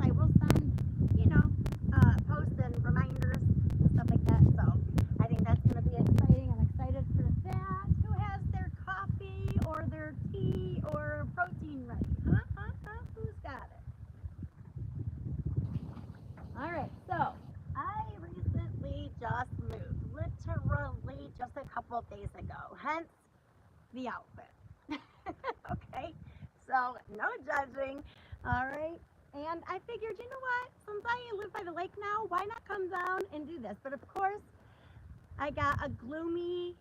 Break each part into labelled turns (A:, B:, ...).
A: I will send, posts and reminders and stuff like that. So I think that's going to be exciting. I'm excited for that. Who has their coffee or their tea or protein ready? Who's got it? All right, so I recently just moved, literally just a couple of days ago, hence the outfit. Okay, so no judging. All right, and I figured, you know what, since I live by the lake now, why not come down and do this? But of course, I got a gloomy,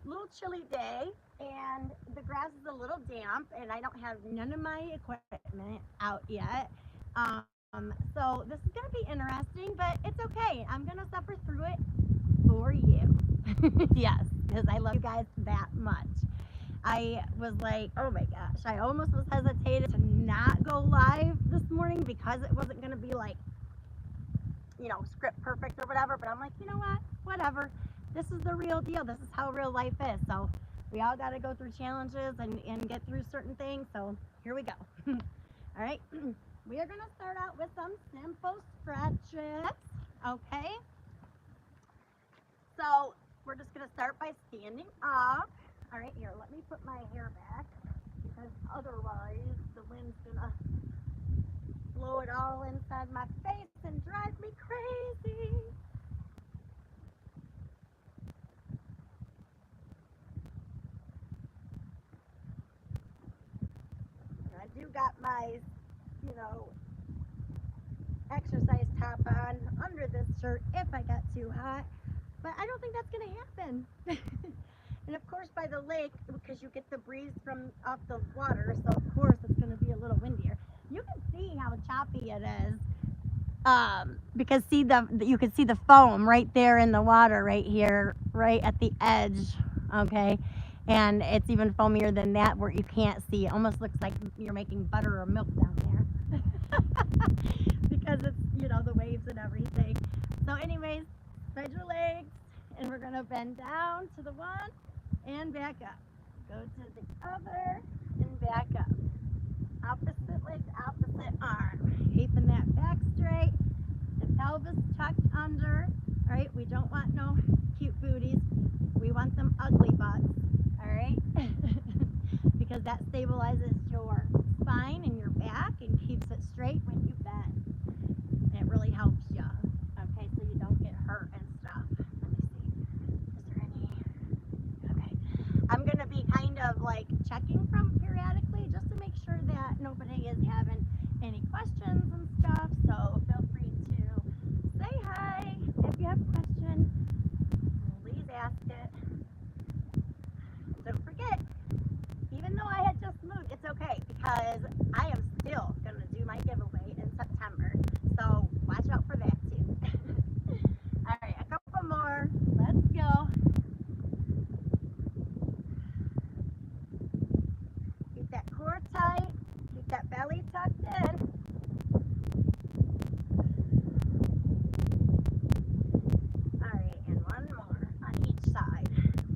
A: little chilly day, and the grass is a little damp, and I don't have none of my equipment out yet. So this is going to be interesting, but it's okay. I'm going to suffer through it for you. Yes, because I love you guys that much. I was like, oh my gosh, I almost was hesitated to not go live this morning because it wasn't going to be like, script perfect or whatever. But I'm like, you know what? Whatever. This is the real deal. This is how real life is. So we all got to go through challenges and get through certain things. So here we go. All right. We are going to start out with some simple stretches. Okay. So we're just going to start by standing up. All right, here, let me put my hair back because otherwise the wind's going to blow it all inside my face and drive me crazy. I do got my, exercise top on under this shirt if I got too hot, but I don't think that's going to happen. And of course by the lake, because you get the breeze from off the water, so of course it's going to be a little windier. You can see how choppy it is, because you can see the foam right there in the water right here, right at the edge. Okay, and it's even foamier than that where you can't see. It almost looks like you're making butter or milk down there. Because it's, the waves and everything. So anyways, spread your legs, and we're going to bend down to the one and back up. Go to the other and back up. Opposite leg, opposite arm. Keeping that back straight. The pelvis tucked under. All right, we don't want no cute booties. We want them ugly butts. All right, because that stabilizes your spine and your back and keeps it straight when you bend. And it really helps you. Okay, so you don't get hurt and stuff. Let me see. Is there any? Okay. I'm going to be kind of like checking from periodically just to make sure that nobody is having any questions and stuff. So feel free to say hi if you have a question. Please ask it. Don't forget, even though I had just moved, it's okay because I am still going to do my giveaway in September. So watch out for that too. All right, a couple more. Let's go. Keep that core tight. Keep that belly tucked in. All right, and one more on each side.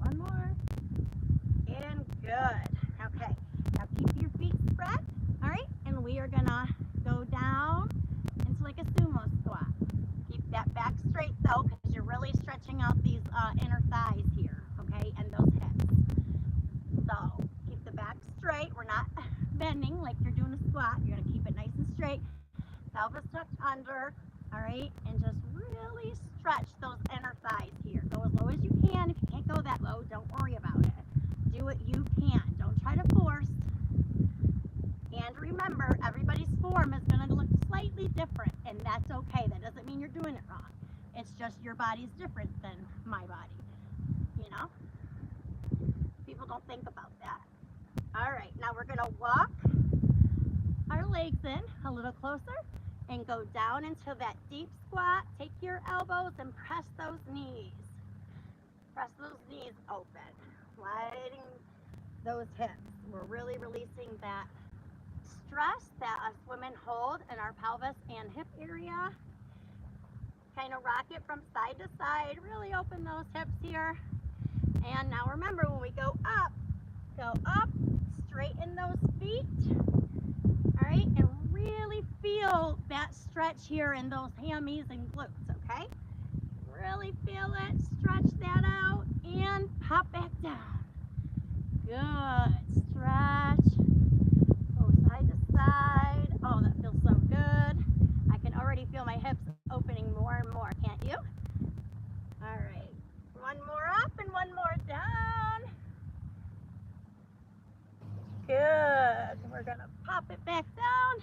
A: One more. And good. Okay, now keep your feet spread. All right, and we are gonna go down into like a sumo squat. Keep that back straight though, because you're really stretching out these inner thighs here, okay, and those hips. So keep the back straight. We're not bending like you're doing a squat. You're gonna keep it nice and straight. Pelvis tucked under, all right, and just really stretch those inner thighs here. Go as low as you can. If you can't go that low, don't worry about it. Do what you can. Don't try to force. And remember, everybody's form is going to look slightly different, and that's okay. That doesn't mean you're doing it wrong. It's just your body's different than my body. People don't think about that. All right, now we're going to walk our legs in a little closer and go down into that deep squat. Take your elbows and press those knees. Press those knees open, widening those hips. We're really releasing that stress that us women hold in our pelvis and hip area. Kind of rock it from side to side. Really open those hips here. And now remember, when we go up, straighten those feet. All right, and really feel that stretch here in those hammies and glutes, okay? Really feel it, stretch that out, and pop back down. Good, stretch, go side to side. Oh, that feels so good. I can already feel my hips opening more and more, can't you? All right, one more up and one more down. Good, we're gonna pop it back down.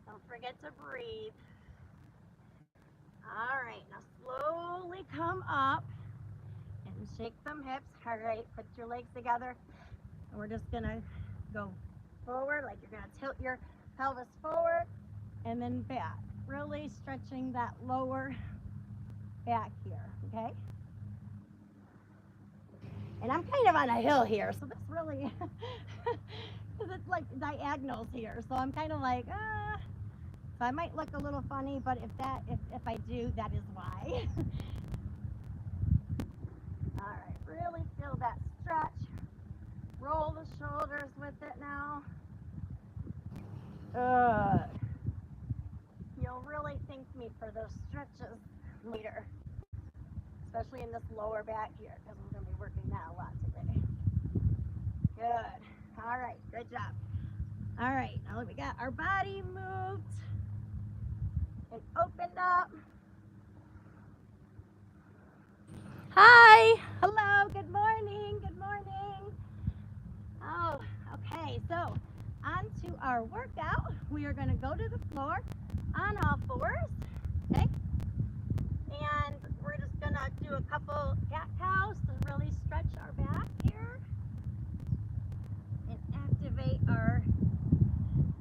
A: Don't forget to breathe. All right, now slowly come up and shake some hips. All right, put your legs together. And we're just gonna go forward, like you're gonna tilt your pelvis forward and then back. Really stretching that lower back here, okay? And I'm kind of on a hill here, so this really, because it's like diagonals here. So I'm kind of like, so I might look a little funny, but if I do, that is why. All right, really feel that stretch. Roll the shoulders with it now. Good. You'll really thank me for those stretches later, especially in this lower back here, because we're going to be working that a lot today. Good. All right, good job. All right, now we got our body moved and opened up. Hi, hello, good morning, good morning. Oh, okay, so on to our workout. We are going to go to the floor on all fours, okay? And we're just going to do a couple cat cows to really stretch our back here and activate our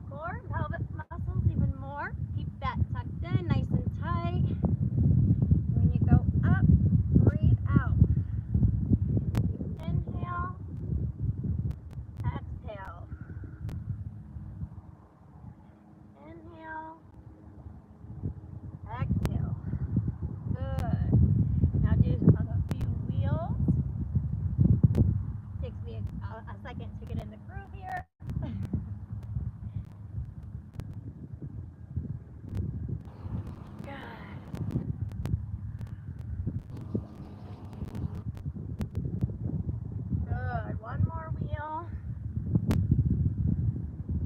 A: core and pelvic muscles even more. Keep that tucked in, nice and tight. When you go up, breathe out. Inhale, exhale. Inhale, exhale. Good. Now do a few wheels. Takes me a second to get in the groove here. Good. One more wheel.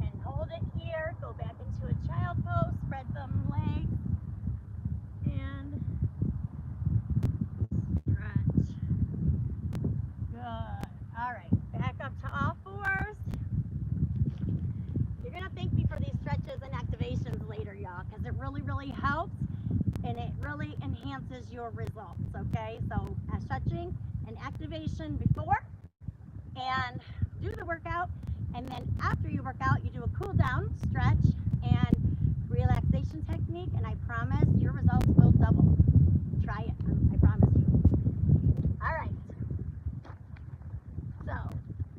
A: And hold it here. Go back into a child pose. Spread them legs. And stretch. Good. All right. Back up to all fours. You're going to thank me for these stretches and activations later, y'all, because it really, really helps. And it really enhances your results, okay? So stretching and activation before and do the workout, and then after you work out, you do a cool down, stretch, and relaxation technique, and I promise your results will double. Try it, I promise you. All right, so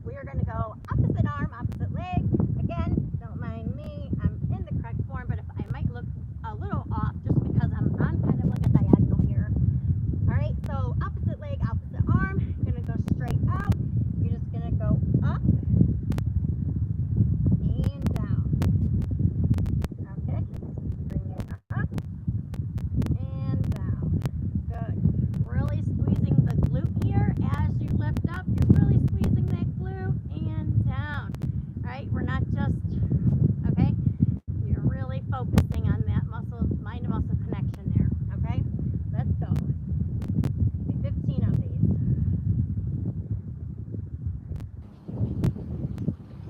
A: we are gonna go opposite arm, opposite leg. Again, don't mind me, I'm in the correct form, but if I might look a little off just because I'm on kind of like a diagonal here. All right, so opposite leg, opposite arm. You're gonna go straight out. You're just gonna go up and down. Okay, bring it up and down. Good. Really squeezing the glute here as you lift up. You're really squeezing that glute and down. All right, we're not just, okay, you're really focusing on that muscle, mind to muscle connection there. Okay, let's go. 15 of these.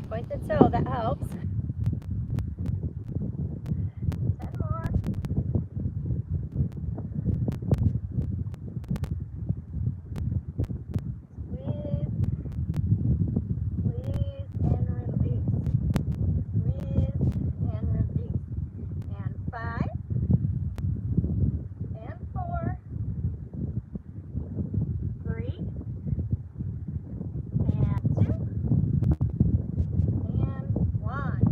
A: Point the toe, that helps. 10 more. Squeeze, squeeze, and release. Squeeze, and release. And 5, and 4, 3, and 2, and 1.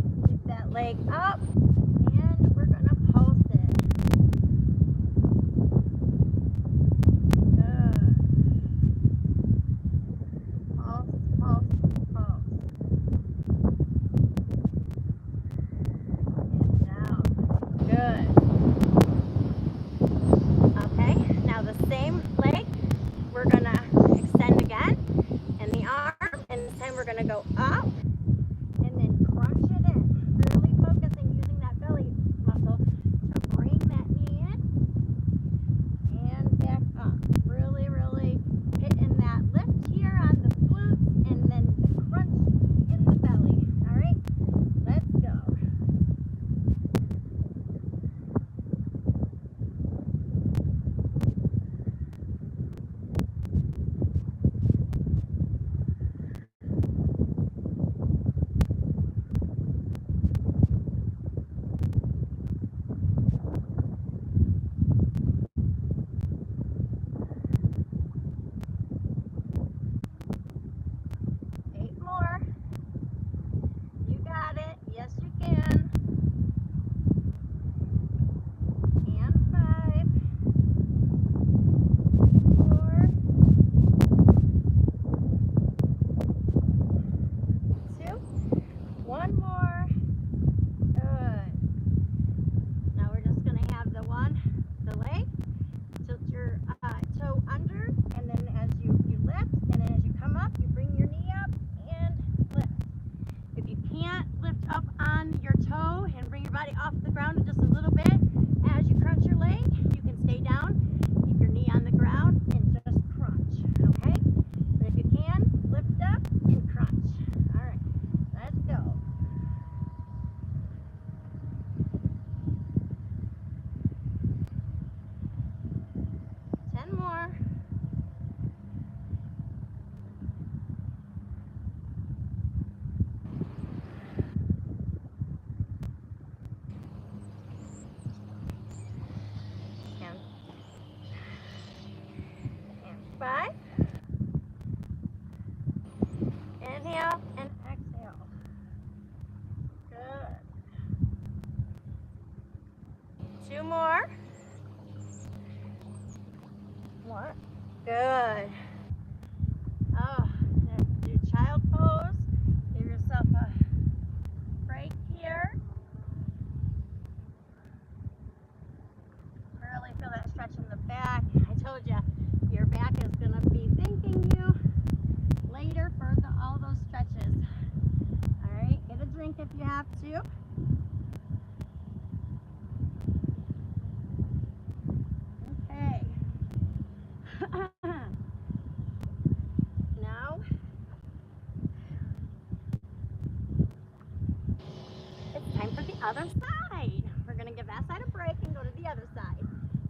A: other side. We're going to give that side a break and go to the other side.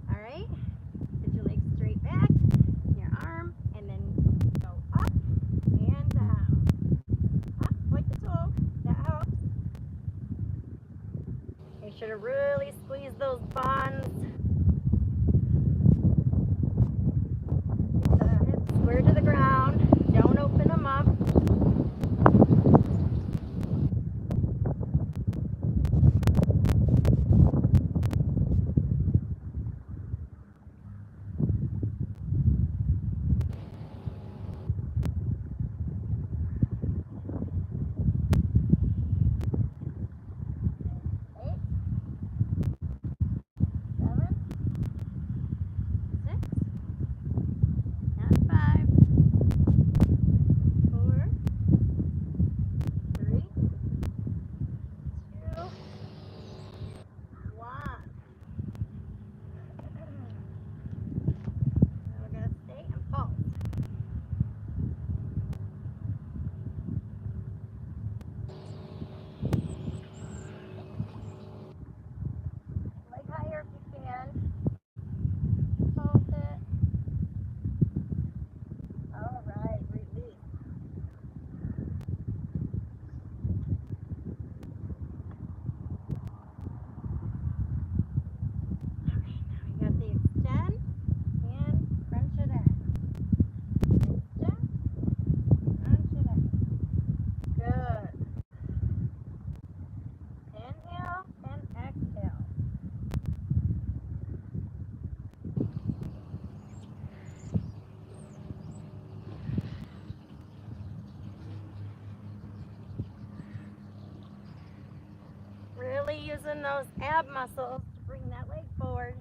A: All right? Get your legs straight back, your arm, and then go up and down. Up, point the toe. That helps. Make sure to really squeeze those buns. Keep the hips square to the ground. Don't open them up. Really using those ab muscles to bring that leg forward.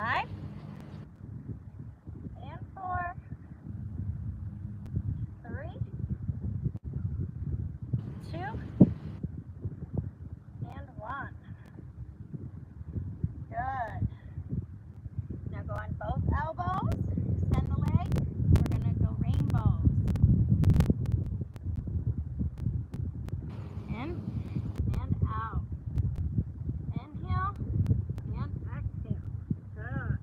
A: 5 and 4, 3, 2, and 1. Good. Now go on both elbows, extend the leg. We're going to go rainbows. In and out. Inhale and exhale. Good.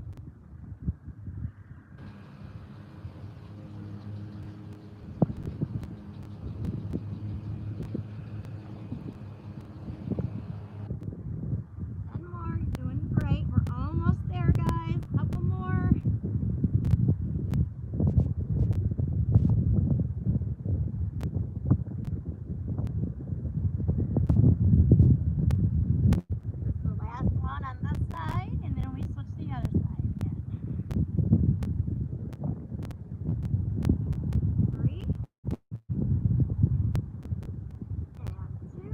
A: One more. Doing great. We're almost there, guys. Couple more. The last one on this side, and then we switch the other side again. 3 and 2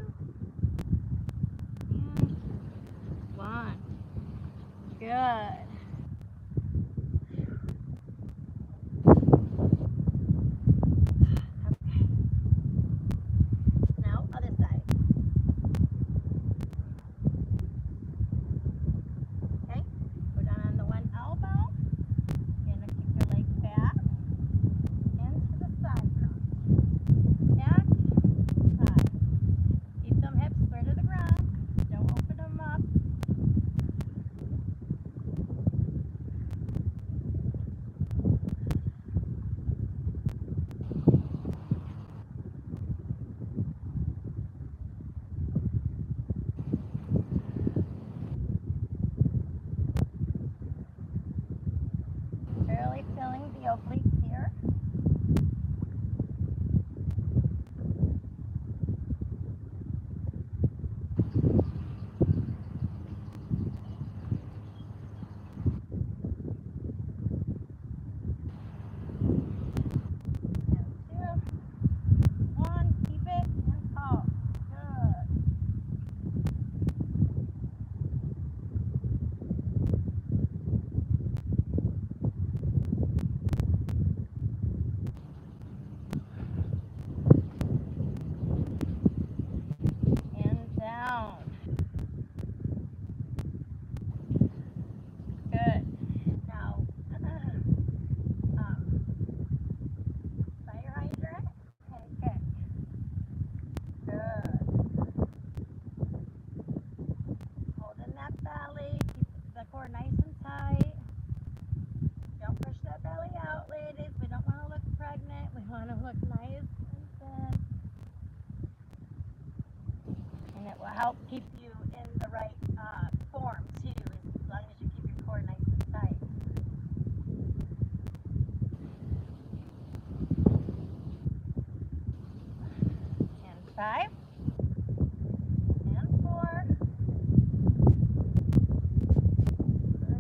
A: and 1. Good. Okay. Now other side. Okay. Go down on the one elbow. You're gonna kick your leg back into the side crunch. Back, side. Keep them hips square to the ground. Don't open them up. Barely filling the obliques here. And 2, 1, keep it and pause. Good. And down. Good. Now, fire hydrant and kick. Good. Holding that belly. Keep the core nice and tight. Don't push that belly out, ladies. We don't want to look pregnant. We want to look nice and thin. And it will help keep you in the right form, too, as long as you keep your core nice and tight. And 5 and 4, 3,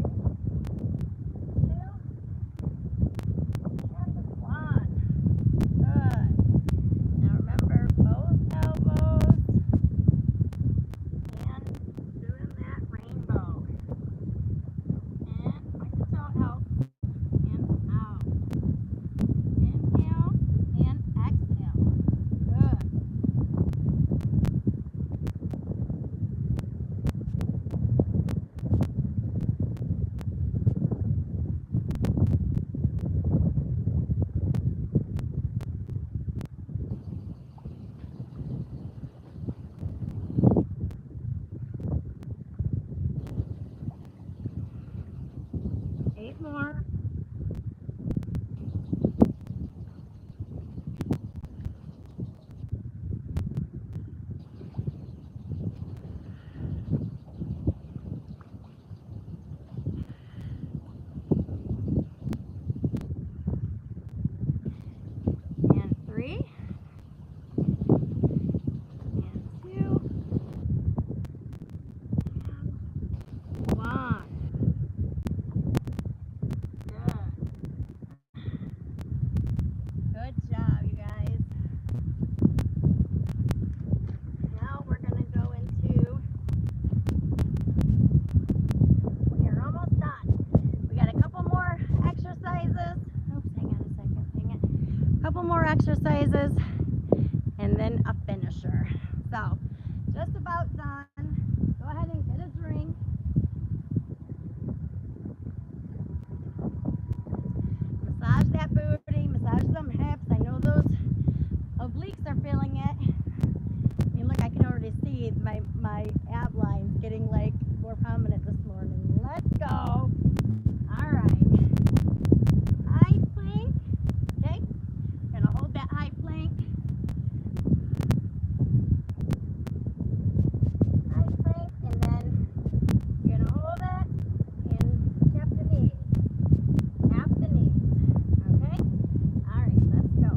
A: 2, and 1. Good. Now remember both elbows and doing that rainbow. And point the toe out and out. Inhale and exhale. Good. couple more exercises, and then a finisher. So, just about done. Go ahead and get a drink. Massage that booty, massage them hips. I know those obliques are feeling it. I mean, look, I can already see my ab lines getting like more prominent this morning. Let's go. All right. High plank. Okay. Gonna hold that high plank. High plank, and then you're gonna hold it and tap the knees. Tap the knees. Okay. All right. Let's go.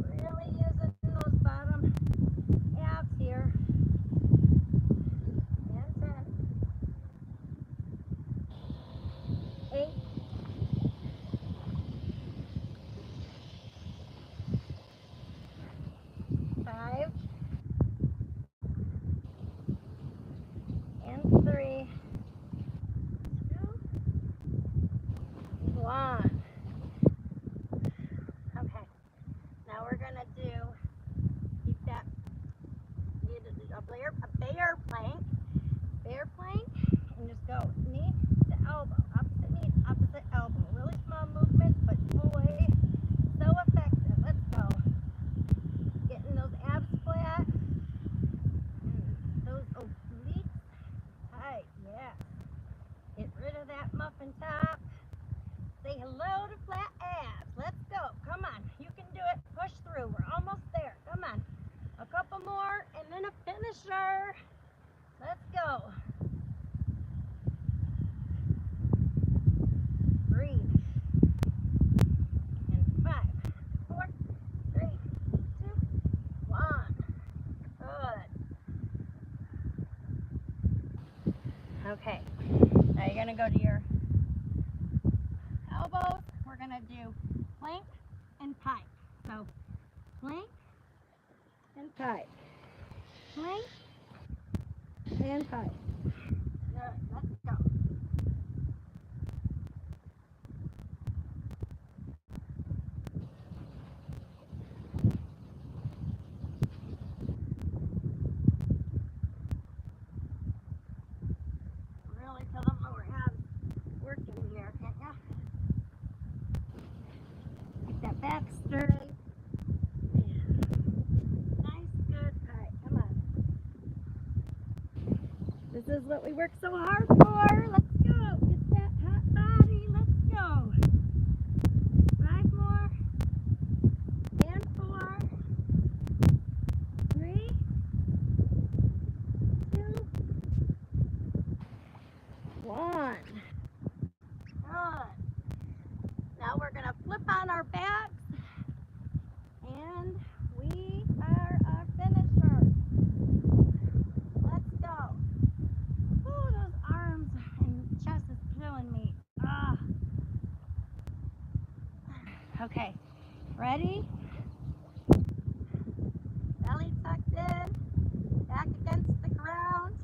A: Really using those bottom abs here. And 10, 8, 5, and 3, 2, 1. Okay. Now we're gonna keep that, bear plank, and just go knee to elbow, opposite knee, opposite elbow. Really small movements, but boy, so effective. Let's go. Getting those abs flat, and those obliques tight. Yeah. Get rid of that muffin top. Say hello to flat abs. Let's go. Come on. You can do it. Push through. We're almost there. Come on. A couple more, and then a finisher. Let's go. Breathe. And 5, 4, 3, 2, 1. Good. Okay. Now you're going to go to your elbows. We're going to do plank and pike. So, plank and pike. Plank and pike. Good. Let's go. Really feel them lower abs working here, can't ya? Keep that back straight. Nice, good pike. Come on. This is what we work so hard for. Let's go. Get that hot body. Let's go. 5 more. And 4. 3, 2, 1. Good. Now we're going to flip on our backs. And we are our finisher. Let's go. Oh, those arms and chest is killing me. Ah. Okay, ready? Belly tucked in, back against the ground.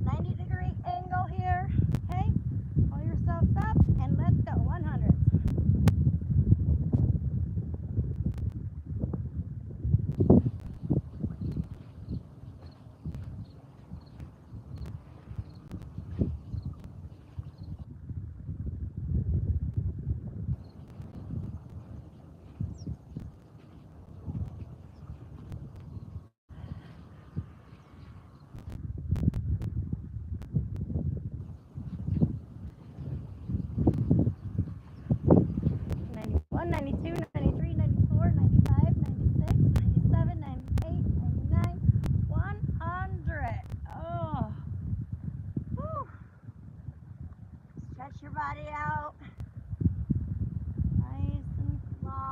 A: 90-degree angle here. Okay, pull yourself up and let's go. 100. Stretch your body out. Nice and long.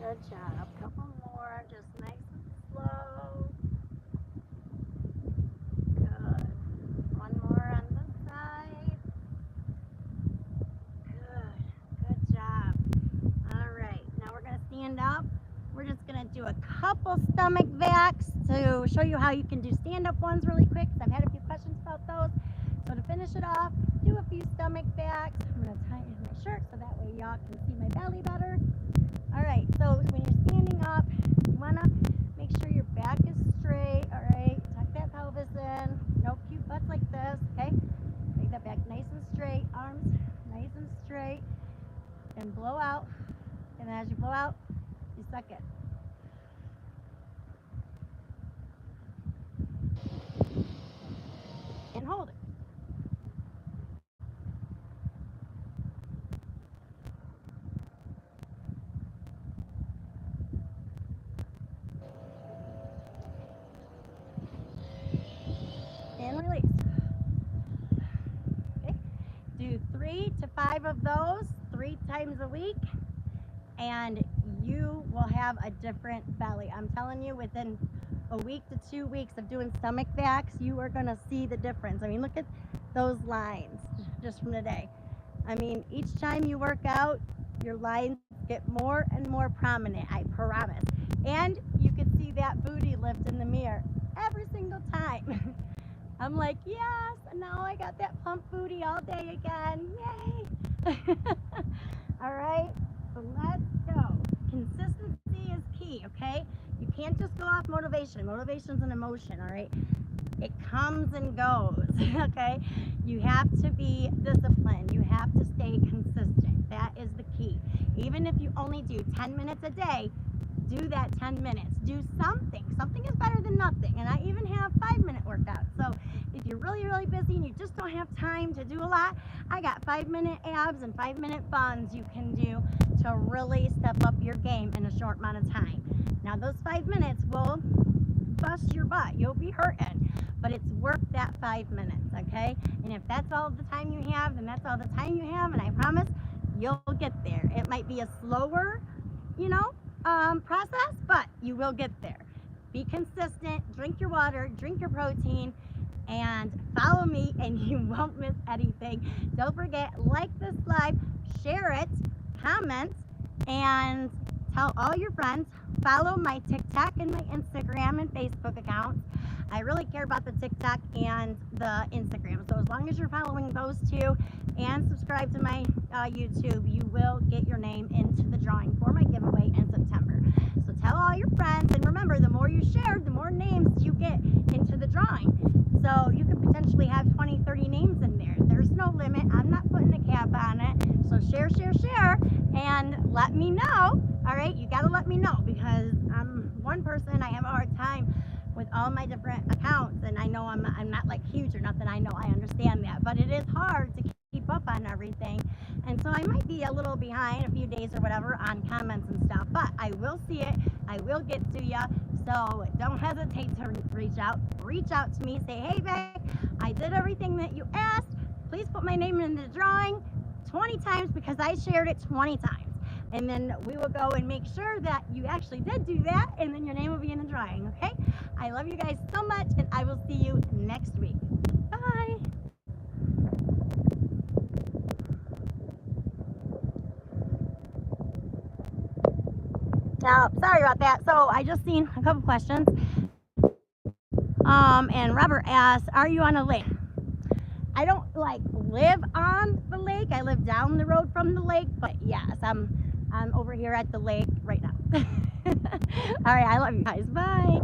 A: Good job. Couple more, just nice and slow. Good. One more on this side. Good job. All right, now we're gonna stand up. We're just gonna do a couple stomach vacs to show you how you can do stand-up ones really quick. I've had a few questions about those. So to finish it off, do a few stomach vacs. I'm gonna tie in my shirt so that way y'all can see my belly better. All right, so when you're standing up, you wanna make sure your back is straight. All right, tuck that pelvis in. No cute butts like this. Okay, make that back nice and straight. Arms nice and straight, and blow out. And then as you blow out, you suck it. And hold it. And release. Okay. Do 3 to 5 of those 3 times a week, and you will have a different belly. I'm telling you, within a week to 2 weeks of doing stomach vacs, you are gonna see the difference. I mean, look at those lines just from today. I mean, each time you work out, your lines get more and more prominent, I promise. And you can see that booty lift in the mirror every single time. I'm like, yes, now I got that plump booty all day again. Yay! All right, so let's go. Consistency is key, okay? You can't just go off motivation. Motivation's an emotion, all right? It comes and goes, okay? You have to be disciplined. You have to stay consistent. That is the key. Even if you only do 10 minutes a day, do that 10 minutes. Do something. Something is better than nothing. And I even have 5-minute workouts. So if you're really, really busy and you just don't have time to do a lot, I got 5-minute abs and 5-minute buns you can do to really step up your game in a short amount of time. Now those 5 minutes will bust your butt. You'll be hurting, but it's worth that 5 minutes, okay? And if that's all the time you have, then that's all the time you have, and I promise you'll get there. It might be a slower, process, but you will get there. Be consistent, drink your water, drink your protein, and follow me, and you won't miss anything. Don't forget, like this live, share it, comment, and tell all your friends. Follow my TikTok and my Instagram and Facebook accounts. I really care about the TikTok and the Instagram. So as long as you're following those two and subscribe to my YouTube, you will get your name into the drawing for my giveaway in September. So tell all your friends, and remember, the more you share, the more names you get into the drawing. So you could potentially have 20, 30 names in there. There's no limit. I'm not putting a cap on it. So share, and let me know. All right, you got to let me know, because I'm one person. I have a hard time with all my different accounts, and I know I'm not like huge or nothing. I know, I understand that, but it is hard to keep up on everything, and so I might be a little behind a few days or whatever on comments and stuff, but I will see it. I will get to you. So don't hesitate to reach out to me. Say, hey Beck, I did everything that you asked. Please put my name in the drawing 20 times, because I shared it 20 times. And then we will go and make sure that you actually did do that, and then your name will be in the drawing, okay? I love you guys so much, and I will see you next week. Bye. Now, sorry about that. So I just seen a couple questions. And Robert asked, are you on a lake? I don't live on the lake. I live down the road from the lake, but yes, I'm over here at the lake right now. All right, I love you guys. Bye.